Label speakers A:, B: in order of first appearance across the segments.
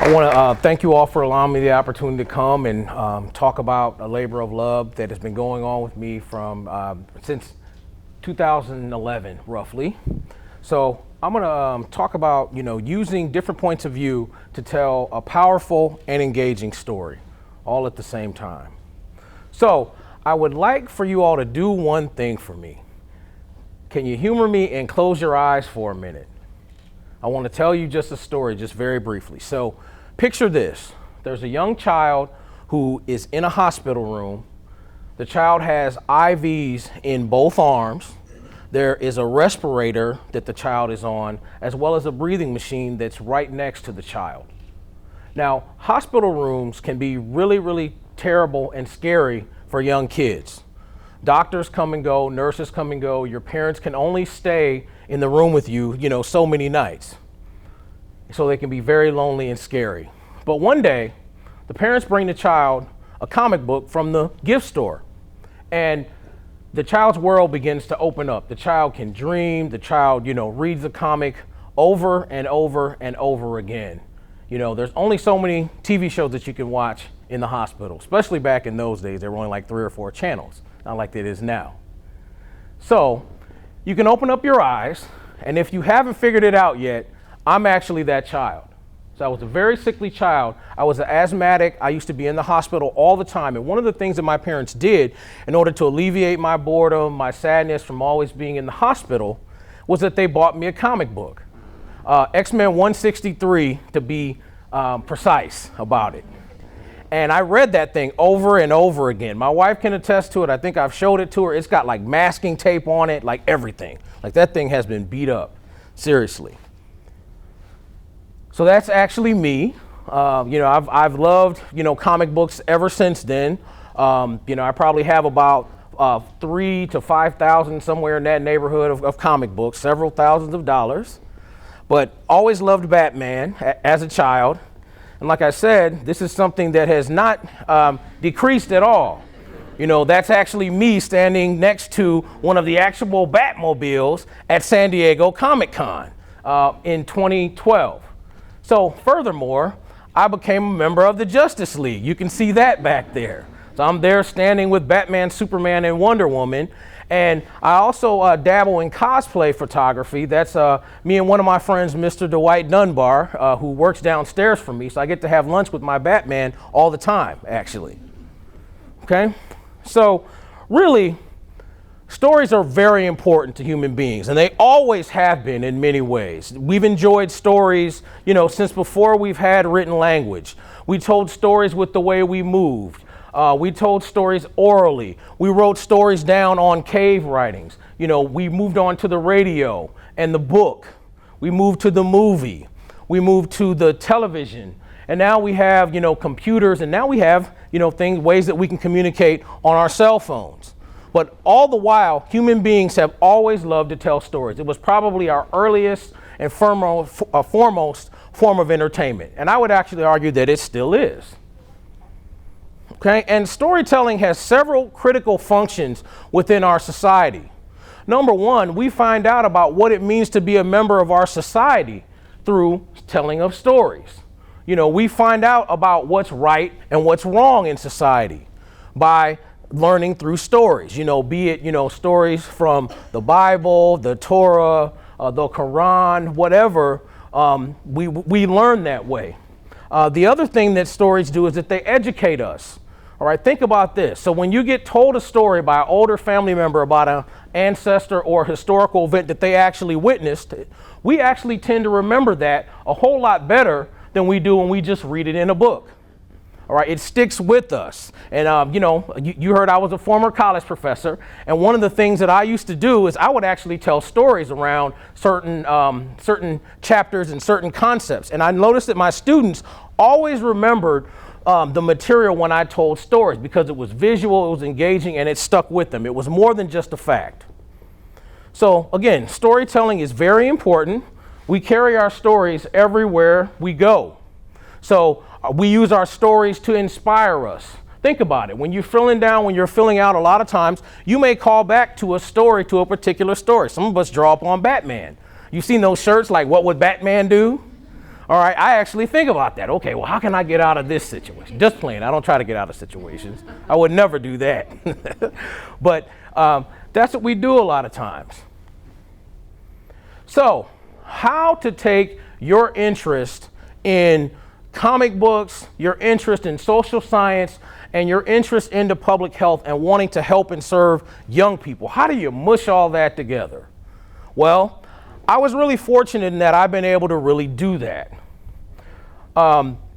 A: I want to thank you all for allowing me the opportunity to come and talk about a labor of love that has been going on with me from since 2011, roughly. So I'm going to talk about, using different points of view to tell a powerful and engaging story, all at the same time. So I would like for you all to do one thing for me. Can you humor me and close your eyes for a minute? I want to tell you just a story, just very briefly. So picture this. There's a young child who is in a hospital room. The child has IVs in both arms. There is a respirator that the child is on, as well as a breathing machine that's right next to the child. Now, hospital rooms can be really, really terrible and scary for young kids. Doctors come and go, nurses come and go. Your parents can only stay in the room with you, so many nights. So they can be very lonely and scary. But one day, the parents bring the child a comic book from the gift store. And the child's world begins to open up. The child can dream. The child, reads the comic over and over and over again. There's only so many TV shows that you can watch in the hospital, especially back in those days. There were only like 3 or 4 channels, not like it is now. So you can open up your eyes, and if you haven't figured it out yet, I'm actually that child. So I was a very sickly child. I was an asthmatic. I used to be in the hospital all the time. And one of the things that my parents did in order to alleviate my boredom, my sadness from always being in the hospital, was that they bought me a comic book. X-Men 163 to be precise about it. And I read that thing over and over again. My wife can attest to it. I think I've showed it to her. It's got like masking tape on it, like everything. Like that thing has been beat up, seriously. So that's actually me. I've loved, comic books ever since then. I probably have about 3,000 to 5,000, somewhere in that neighborhood of comic books, several thousands of dollars. But always loved Batman as a child. And like I said, this is something that has not decreased at all. That's actually me standing next to one of the actual Batmobiles at San Diego Comic-Con in 2012. So furthermore, I became a member of the Justice League. You can see that back there. So I'm there standing with Batman, Superman, and Wonder Woman. And I also dabble in cosplay photography. That's me and one of my friends, Mr. Dwight Dunbar, who works downstairs from me. So I get to have lunch with my Batman all the time, actually. Okay? So really, stories are very important to human beings, and they always have been in many ways. We've enjoyed stories, since before we've had written language. We told stories with the way we moved. We told stories orally. We wrote stories down on cave writings. We moved on to the radio and the book. We moved to the movie. We moved to the television. And now we have, computers, and now we have, ways that we can communicate on our cell phones. But all the while, human beings have always loved to tell stories. It was probably our earliest and foremost form of entertainment. And I would actually argue that it still is. Okay, and storytelling has several critical functions within our society. Number one, we find out about what it means to be a member of our society through telling of stories. We find out about what's right and what's wrong in society by learning through stories, be it, stories from the Bible, the Torah, the Quran, whatever, we learn that way. The other thing that stories do is that they educate us. All right, think about this. So when you get told a story by an older family member about an ancestor or historical event that they actually witnessed, we actually tend to remember that a whole lot better than we do when we just read it in a book. All right, it sticks with us. And, you heard I was a former college professor. And one of the things that I used to do is I would actually tell stories around certain chapters and certain concepts. And I noticed that my students always remembered the material when I told stories because it was visual, it was engaging, and it stuck with them. It was more than just a fact. So again, storytelling is very important. We carry our stories everywhere we go. So we use our stories to inspire us. Think about it. When you're filling out, a lot of times, you may call back to a story, to a particular story. Some of us draw upon Batman. You've seen those shirts like, what would Batman do? All right, I actually think about that. Okay, well, how can I get out of this situation? Just playing. I don't try to get out of situations. I would never do that. But that's what we do a lot of times. So, how to take your interest in comic books, your interest in social science, and your interest into public health and wanting to help and serve young people. How do you mush all that together? Well, I was really fortunate in that I've been able to really do that.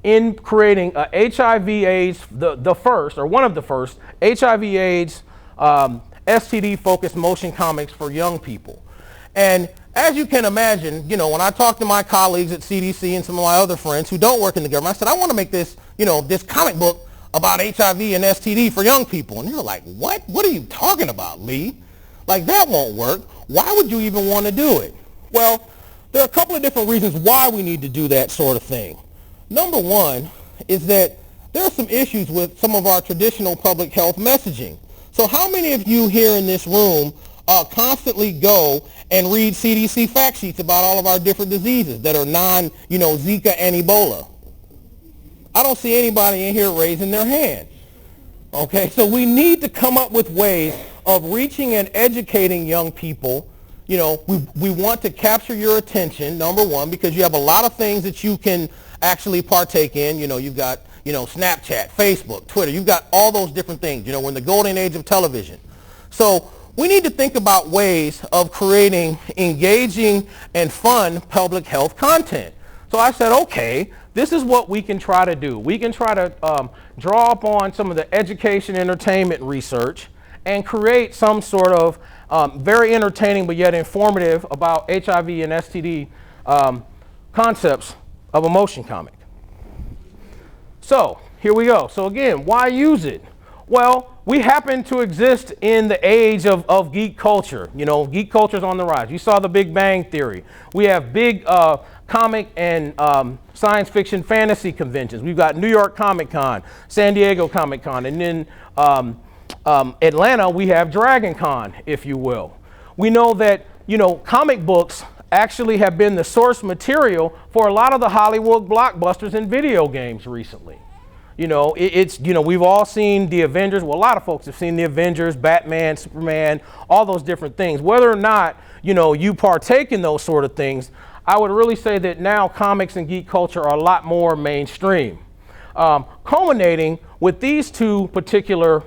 A: In creating a HIV/AIDS, the first, or one of the first, HIV/AIDS STD-focused motion comics for young people. And as you can imagine, you know, when I talk to my colleagues at CDC and some of my other friends who don't work in the government, I said, I want to make this, you know, this comic book about HIV and STD for young people. And you're like, what? What are you talking about, Leigh? Like, that won't work. Why would you even want to do it? Well, there are a couple of different reasons why we need to do that sort of thing. Number one is that there are some issues with some of our traditional public health messaging. So how many of you here in this room constantly go and read CDC fact sheets about all of our different diseases that are Zika and Ebola? I don't see anybody in here raising their hand. Okay, so we need to come up with ways of reaching and educating young people. You know, we want to capture your attention, number one, because you have a lot of things that you can actually partake in. You know, you've got, Snapchat, Facebook, Twitter. You've got all those different things. You know, we're in the golden age of television. So we need to think about ways of creating engaging and fun public health content. So I said, okay, this is what we can try to do. We can try to draw upon some of the education entertainment research and create some sort of very entertaining but yet informative about HIV and STD concepts of a motion comic. So here we go. So again, why use it? Well, we happen to exist in the age of geek culture. You know, geek culture is on the rise. You saw the Big Bang Theory. We have big comic and science fiction fantasy conventions. We've got New York Comic Con, San Diego Comic Con, and then Atlanta, we have Dragon Con, if you will. We know that, comic books actually have been the source material for a lot of the Hollywood blockbusters and video games recently. We've all seen the Avengers. Well, a lot of folks have seen the Avengers, Batman, Superman, all those different things. Whether or not, you partake in those sort of things, I would really say that now comics and geek culture are a lot more mainstream. Culminating with these two particular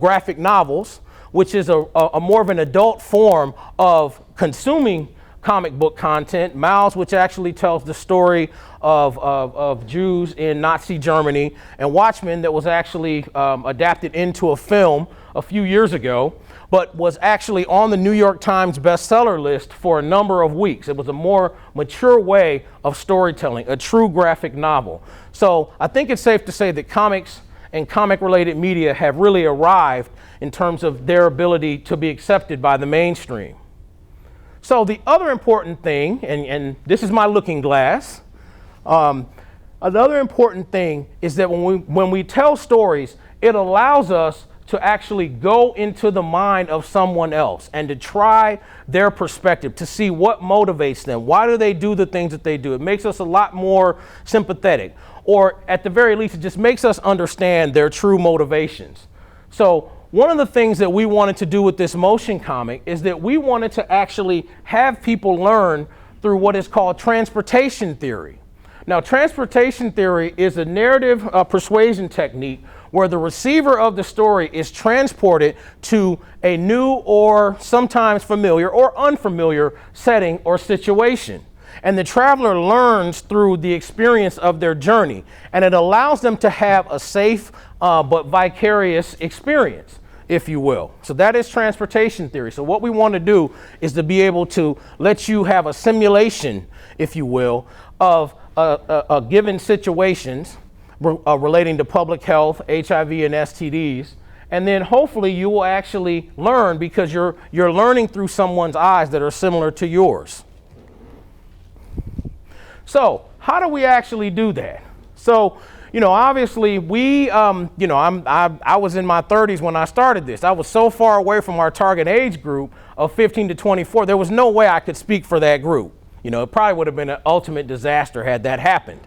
A: graphic novels, which is a more of an adult form of consuming comic book content. Mouse, which actually tells the story of Jews in Nazi Germany, and Watchmen, that was actually adapted into a film a few years ago, but was actually on the New York Times bestseller list for a number of weeks. It was a more mature way of storytelling, a true graphic novel. So I think it's safe to say that comics and comic-related media have really arrived in terms of their ability to be accepted by the mainstream. So the other important thing, and this is my looking glass, another important thing is that when we tell stories, it allows us to actually go into the mind of someone else and to try their perspective, to see what motivates them. Why do they do the things that they do? It makes us a lot more sympathetic, or at the very least, it just makes us understand their true motivations. So one of the things that we wanted to do with this motion comic is that we wanted to actually have people learn through what is called transportation theory. Now, transportation theory is a narrative persuasion technique where the receiver of the story is transported to a new or sometimes familiar or unfamiliar setting or situation. And the traveler learns through the experience of their journey, and it allows them to have a safe but vicarious experience, if you will. So that is transportation theory. So what we want to do is to be able to let you have a simulation, if you will, of a given situations relating to public health, HIV, and STDs, and then hopefully you will actually learn because you're learning through someone's eyes that are similar to yours. So how do we actually do that? So, obviously I was in my 30s when I started this. I was so far away from our target age group of 15 to 24, there was no way I could speak for that group. You know, it probably would have been an ultimate disaster had that happened.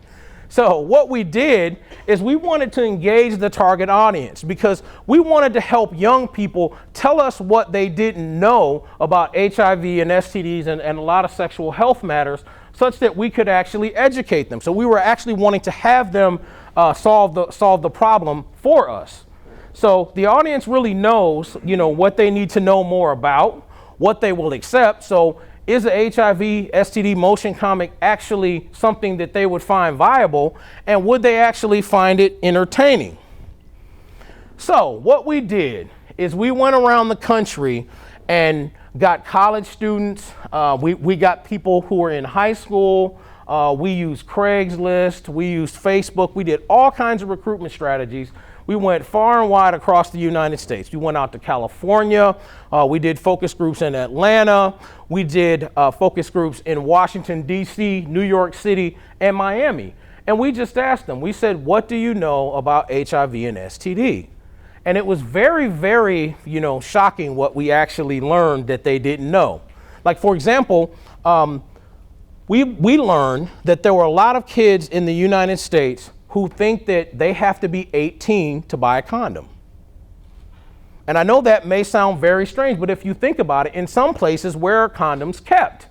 A: So what we did is we wanted to engage the target audience because we wanted to help young people tell us what they didn't know about HIV and STDs and a lot of sexual health matters, such that we could actually educate them. So we were actually wanting to have them solve the problem for us. So the audience really knows, you know, what they need to know more about, what they will accept. So is the HIV STD motion comic actually something that they would find viable, and would they actually find it entertaining? So what we did is we went around the country and got college students, we got people who were in high school, we used Craigslist, we used Facebook, we did all kinds of recruitment strategies. We went far and wide across the United States. We went out to California, we did focus groups in Atlanta, we did focus groups in Washington, D.C., New York City, and Miami. And we just asked them, we said, what do you know about HIV and STD? And it was very, very, you know, shocking what we actually learned that they didn't know. Like, for example, we learned that there were a lot of kids in the United States who think that they have to be 18 to buy a condom. And I know that may sound very strange, but if you think about it, in some places, where are condoms kept?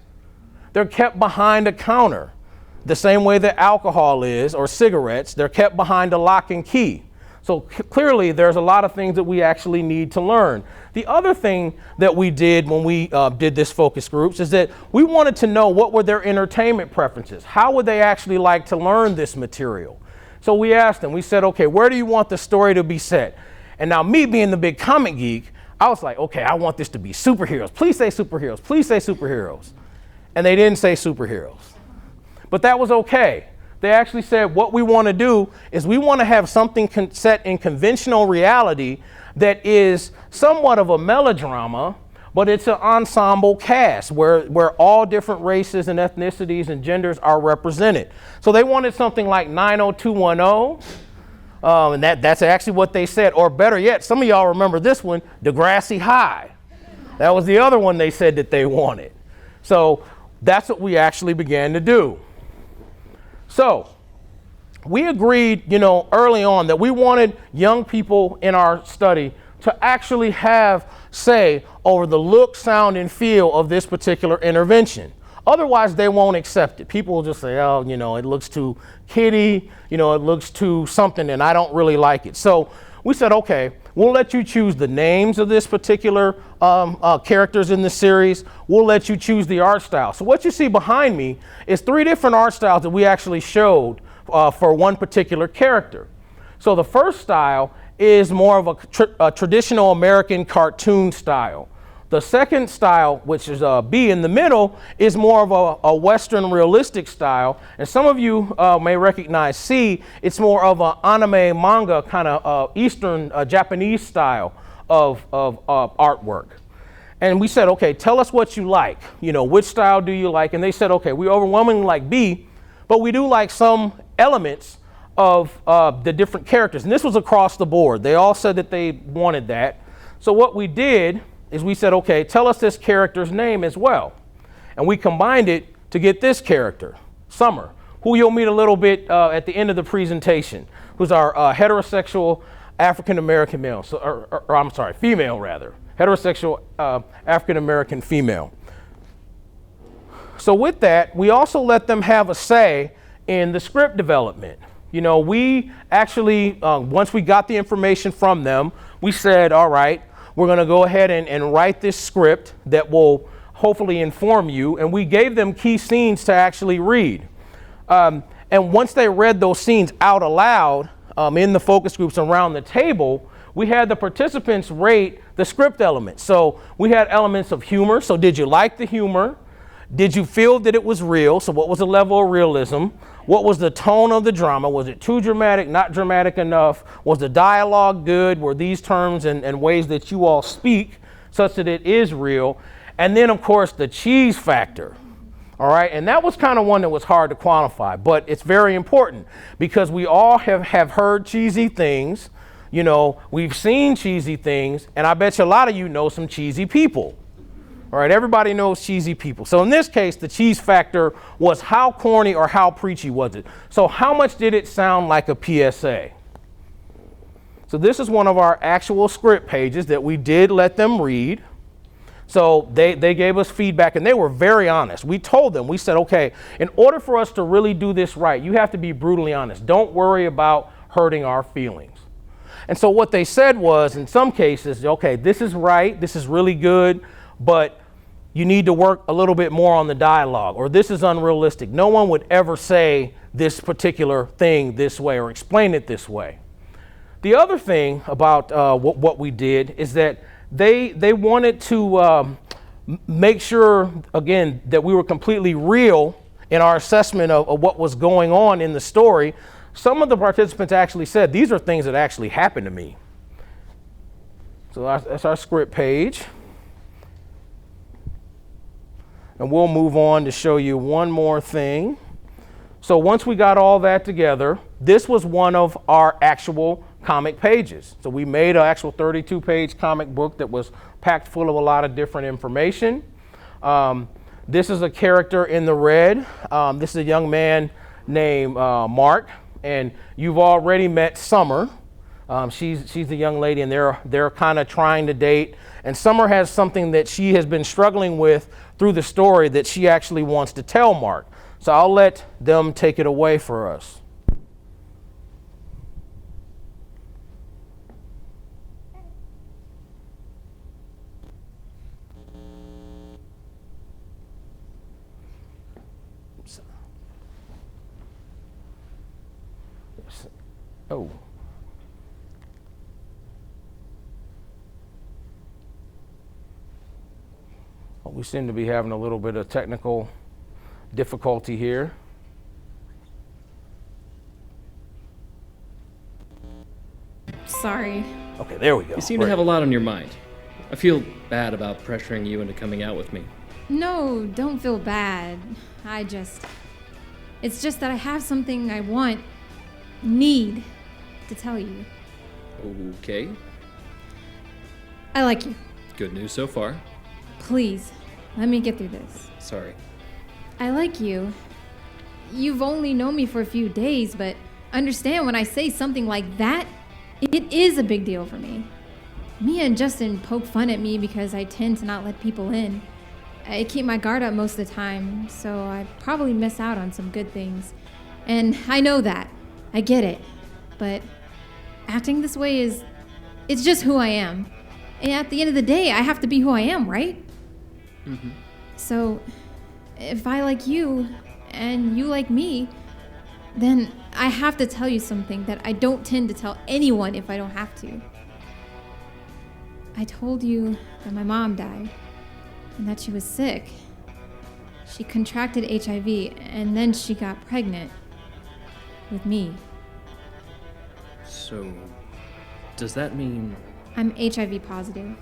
A: They're kept behind a counter, the same way that alcohol is, or cigarettes, they're kept behind a lock and key. So clearly there's a lot of things that we actually need to learn. The other thing that we did when we did this focus groups is that we wanted to know what were their entertainment preferences. How would they actually like to learn this material? So we asked them, we said, okay, where do you want the story to be set? And now me being the big comic geek, I was like, okay, I want this to be superheroes. Please say superheroes, please say superheroes. And they didn't say superheroes. But that was okay. They actually said what we want to do is we want to have something set in conventional reality that is somewhat of a melodrama, but it's an ensemble cast where all different races and ethnicities and genders are represented. So they wanted something like 90210, and that's actually what they said. Or better yet, some of y'all remember this one, Degrassi High. That was the other one they said that they wanted. So that's what we actually began to do. So we agreed, you know, early on that we wanted young people in our study to actually have say over the look, sound, and feel of this particular intervention. Otherwise, they won't accept it. People will just say, oh, you know, it looks too kiddie, you know, it looks too something, and I don't really like it. So we said, okay, we'll let you choose the names of this particular characters in the series. We'll let you choose the art style. So what you see behind me is 3 different art styles that we actually showed for one particular character. So the first style is more of a traditional American cartoon style. The second style, which is B in the middle, is more of a Western realistic style. And some of you may recognize C. It's more of an anime manga kind of Eastern Japanese style of artwork. And we said, okay, tell us what you like. You know, which style do you like? And they said, okay, we overwhelmingly like B, but we do like some elements of the different characters. And this was across the board. They all said that they wanted that. So what we did is we said, okay, tell us this character's name as well. And we combined it to get this character, Summer, who you'll meet a little bit at the end of the presentation, who's our heterosexual African-American male, or I'm sorry, female rather, heterosexual African-American female. So with that, we also let them have a say in the script development. You know, we actually, once we got the information from them, we said, all right, we're going to go ahead and write this script that will hopefully inform you. And we gave them key scenes to actually read. And once they read those scenes out aloud in the focus groups around the table, we had the participants rate the script elements. So we had elements of humor. So did you like the humor? Did you feel that it was real? So what was the level of realism? What was the tone of the drama? Was it too dramatic, not dramatic enough? Was the dialogue good? Were these terms and ways that you all speak such that it is real? And then, of course, the cheese factor. All right, and that was kind of one that was hard to quantify, but it's very important because we all have heard cheesy things. You know, we've seen cheesy things, and I bet you a lot of you know some cheesy people. All right, everybody knows cheesy people. So in this case, the cheese factor was how corny or how preachy was it? So how much did it sound like a PSA? So this is one of our actual script pages that we did let them read. So they gave us feedback and they were very honest. We told them, we said, okay, in order for us to really do this right, you have to be brutally honest. Don't worry about hurting our feelings. And so what they said was, in some cases, okay, this is right, this is really good, but you need to work a little bit more on the dialogue, or this is unrealistic. No one would ever say this particular thing this way or explain it this way. The other thing about what we did is that they wanted to make sure, again, that we were completely real in our assessment of what was going on in the story. Some of the participants actually said, these are things that actually happened to me. So that's our script page. And we'll move on to show you one more thing. So once we got all that together, this was one of our actual comic pages. So we made an actual 32-page comic book that was packed full of a lot of different information. This is a character in the red. This is a young man named Mark, and you've already met Summer. She's a young lady, and they're kind of trying to date. And Summer has something that she has been struggling with through the story that she actually wants to tell Mark. So I'll let them take it away for us. Oh. Well, we seem to be having a little bit of technical difficulty here.
B: Sorry.
A: Okay, there we go.
C: You seem to have a lot on your mind. I feel bad about pressuring you into coming out with me.
B: No, don't feel bad. It's just that I have something I need to tell you.
C: Okay.
B: I like you.
C: Good news so far.
B: Please, let me get through this.
C: Sorry.
B: I like you. You've only known me for a few days, but understand when I say something like that, it is a big deal for me. Mia and Justin poke fun at me because I tend to not let people in. I keep my guard up most of the time, so I probably miss out on some good things. And I know that. I get it. But acting this way it's just who I am. And at the end of the day, I have to be who I am, right?
C: Mm-hmm.
B: So if I like you and you like me, then I have to tell you something that I don't tend to tell anyone if I don't have to. I told you that my mom died and that she was sick. She contracted HIV and then she got pregnant with me.
C: So, does that mean...
B: I'm HIV positive.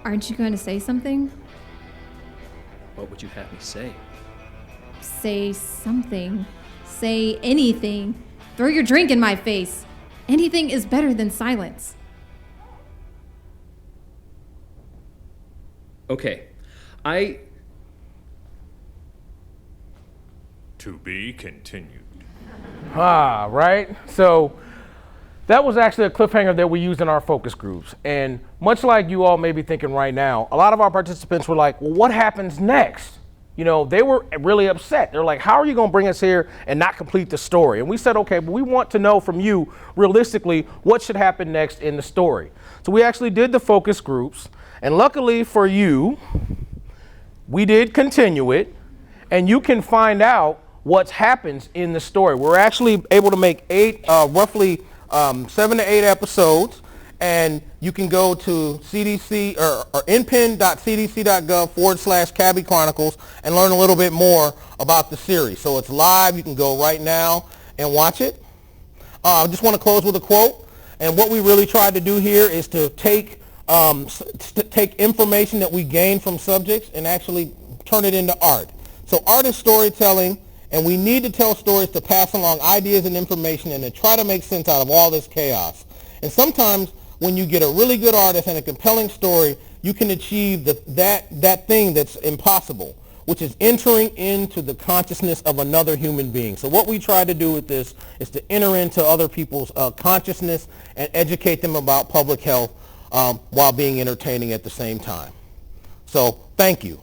B: Aren't you going to say something?
C: What would you have me say?
B: Say something. Say anything. Throw your drink in my face. Anything is better than silence.
C: Okay.
D: To be continued.
A: Right? So that was actually a cliffhanger that we used in our focus groups. And much like you all may be thinking right now, a lot of our participants were like, well, what happens next? You know, they were really upset. They're like, how are you going to bring us here and not complete the story? And we said, okay, but we want to know from you realistically what should happen next in the story. So we actually did the focus groups. And luckily for you, we did continue it. And you can find out what happens in the story. We're actually able to make roughly 7 to 8 episodes, and you can go to CDC or npin.cdc.gov/Cabby Chronicles and learn a little bit more about the series. So it's live. You can go right now and watch it. I just want to close with a quote. And what we really tried to do here is to take information that we gain from subjects and actually turn it into art. So art is storytelling, And we need to tell stories to pass along ideas and information and to try to make sense out of all this chaos. And sometimes when you get a really good artist and a compelling story, you can achieve that thing that's impossible, which is entering into the consciousness of another human being. So what we try to do with this is to enter into other people's consciousness and educate them about public health while being entertaining at the same time. So thank you.